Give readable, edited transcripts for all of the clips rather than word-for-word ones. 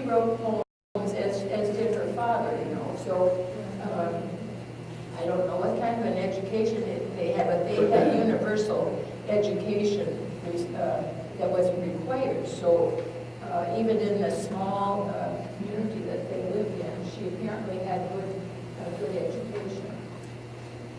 wrote poems, as did her father, you know. So I don't know what kind of an education they had, but they had universal education that was required. So even in the small community that they lived in, she apparently had good education.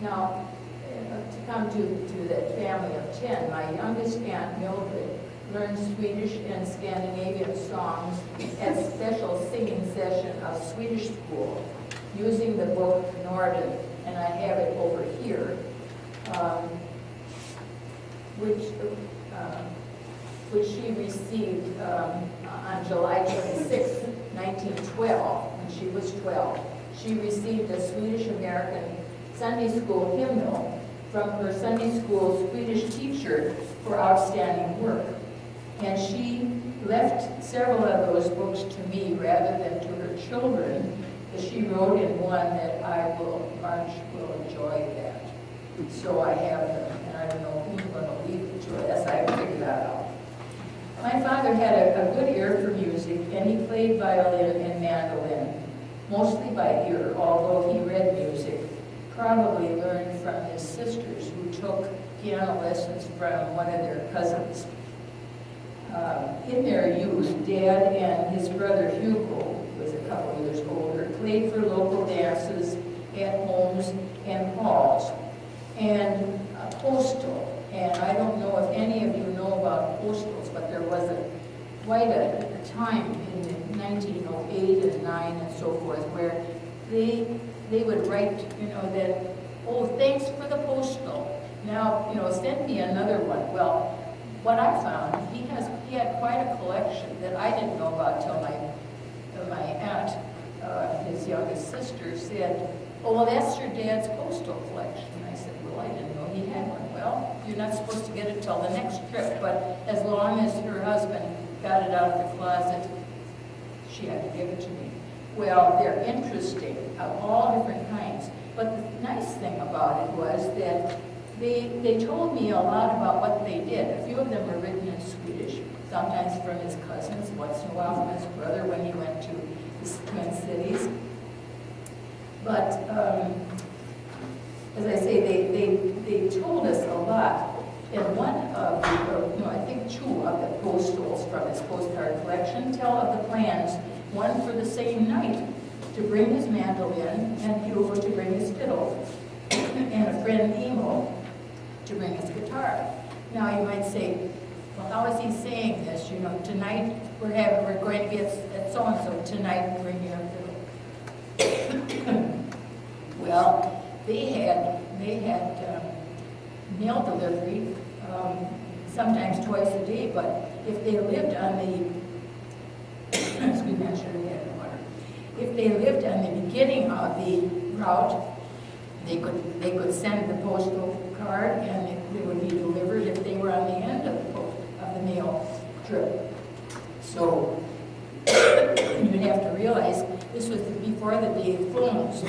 Now, to come to that family of 10, my youngest aunt, Mildred, learned Swedish and Scandinavian songs at special singing session of Swedish school using the book Norden, and I have it over here, which she received on July 26, 1912, when she was 12. She received a Swedish-American Sunday school hymnal from her Sunday school Swedish teacher for outstanding work. And she left several of those books to me rather than to her children, but she wrote in one that Marge will enjoy that. So I have them, and I don't know who's going to leave it to us. I haven't figured that out. My father had a good ear for music, and he played violin and mandolin, mostly by ear, although he read music. Probably learned from his sisters, who took piano lessons from one of their cousins. In their youth, Dad and his brother Hugo, who was a couple years older, played for local dances at homes and halls. And postal, and I don't know if any of you know about postals, but there was quite a time in 1908 and 9 and so forth where they would write, you know, that, oh, thanks for the postal. Now, you know, send me another one. Well, what I found, he had quite a collection that I didn't know about till my aunt, his youngest sister, said, oh, well, that's your dad's postal collection. And I said, well, I didn't know he had one. Well, you're not supposed to get it till the next trip, but as long as her husband got it out of the closet, she had to give it to me. Well, they're interesting, of all different kinds. But the nice thing about it was that they told me a lot about what they did. A few of them were written in Swedish, sometimes from his cousins, once in a while from his brother when he went to the Twin Cities. But as I say, they told us a lot. And one of the, I think 2 of the postals from his postcard collection tell of the plans, one for the same night, to bring his mandolin, and Hugo to bring his fiddle, and a friend, Emo, to bring his guitar. Now you might say, well, how is he saying this? You know, tonight we're going to be at so-and-so, tonight bring your fiddle. Well, they had mail delivery, sometimes twice a day, but if they lived on the, excuse me, I should have had water. If they lived on the beginning of the route, they could send the postal card and it would be delivered if they were on the end of the mail trip. So you'd have to realize this was before the day of phones.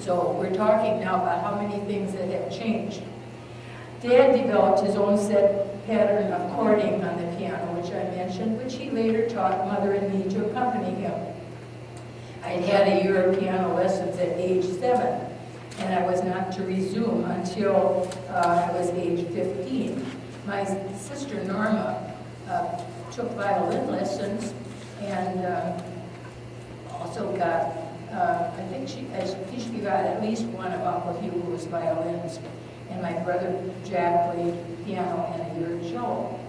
So we're talking now about how many things that have changed. Dad developed his own set pattern of chording on the piano, which I mentioned, which he later taught Mother and me to accompany him. I had a year of piano lessons at age 7, and I was not to resume until I was age 15. My sister Norma took violin lessons and also got, I think she got at least one of Uncle Hugo's violins. And my brother Jack played piano and a year of cello.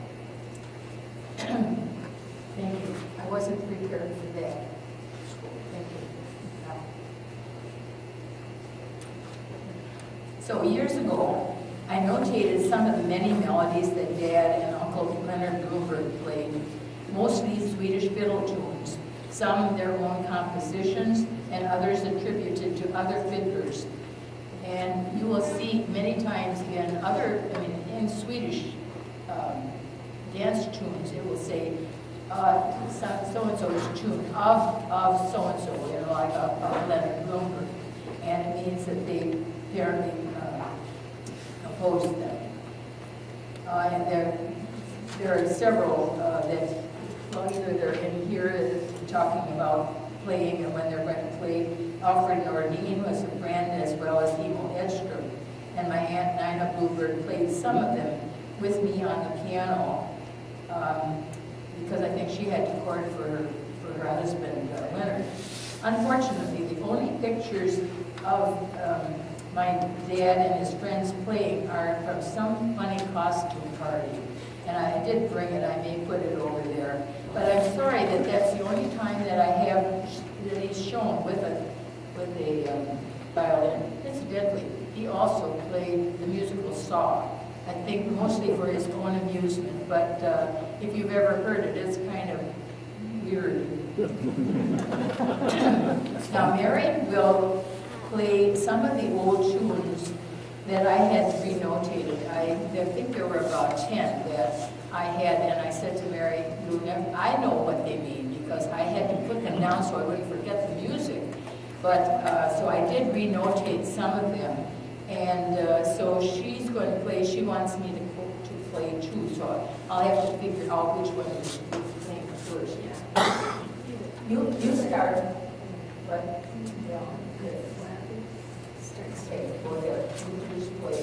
Thank you. I wasn't prepared for that. Thank you. So years ago, I notated some of the many melodies that Dad and Uncle Leonard Bloomberg played, mostly Swedish fiddle tunes, some their own compositions, and others attributed to other fiddlers. And you will see many times in Swedish dance tunes, it will say so-and-so's tune of so-and-so, you know, like of Leonard Bloomberg. And it means that they apparently composed them. And there are several that, well, either they're in here, talking about playing and when they're going to play. Alfred Nordine was a friend, as well as Emil Edstrom. And my Aunt Nina Bluebird played some of them with me on the piano, because I think she had to court for her husband, Leonard. Unfortunately, the only pictures of my dad and his friends playing are from some funny costume party. And I did bring it, I may put it over there. But I'm sorry that that's the only time that I have, that he's shown with a violin. Incidentally, he also played the musical Saw, I think mostly for his own amusement, but if you've ever heard it, it's kind of weird. Now, Mary will play some of the old tunes that I had renotated. I think there were about 10 that I had, and I said to Mary, I know what they mean, because I had to put them down so I wouldn't forget the music. But, so I did renotate some of them. And so she's going to play, she wants me to play too, so I'll have to figure out which one is playing first. Yeah. You start, but yeah. Okay, go ahead. You just play.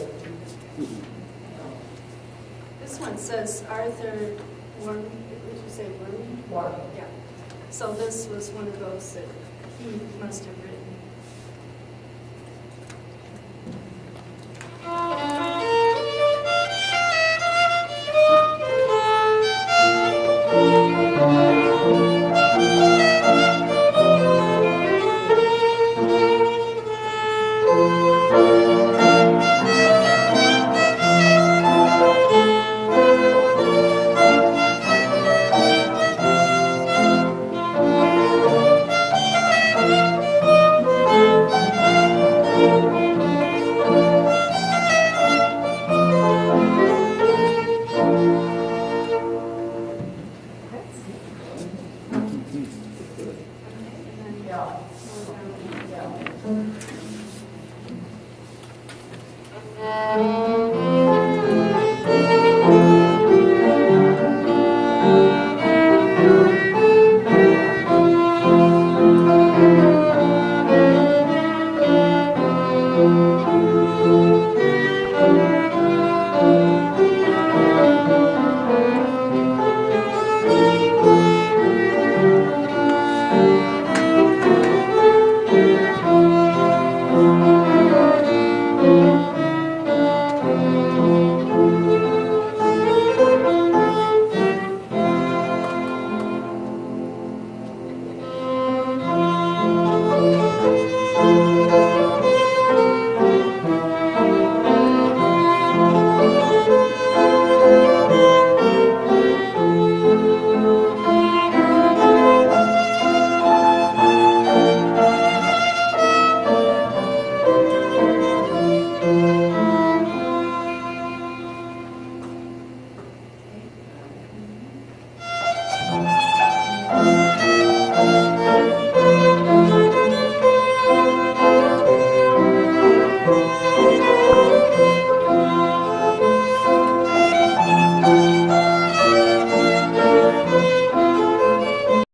This one says Arthur Warren, did you say Warren? Warren. Yeah. So this was one of those that he must have written.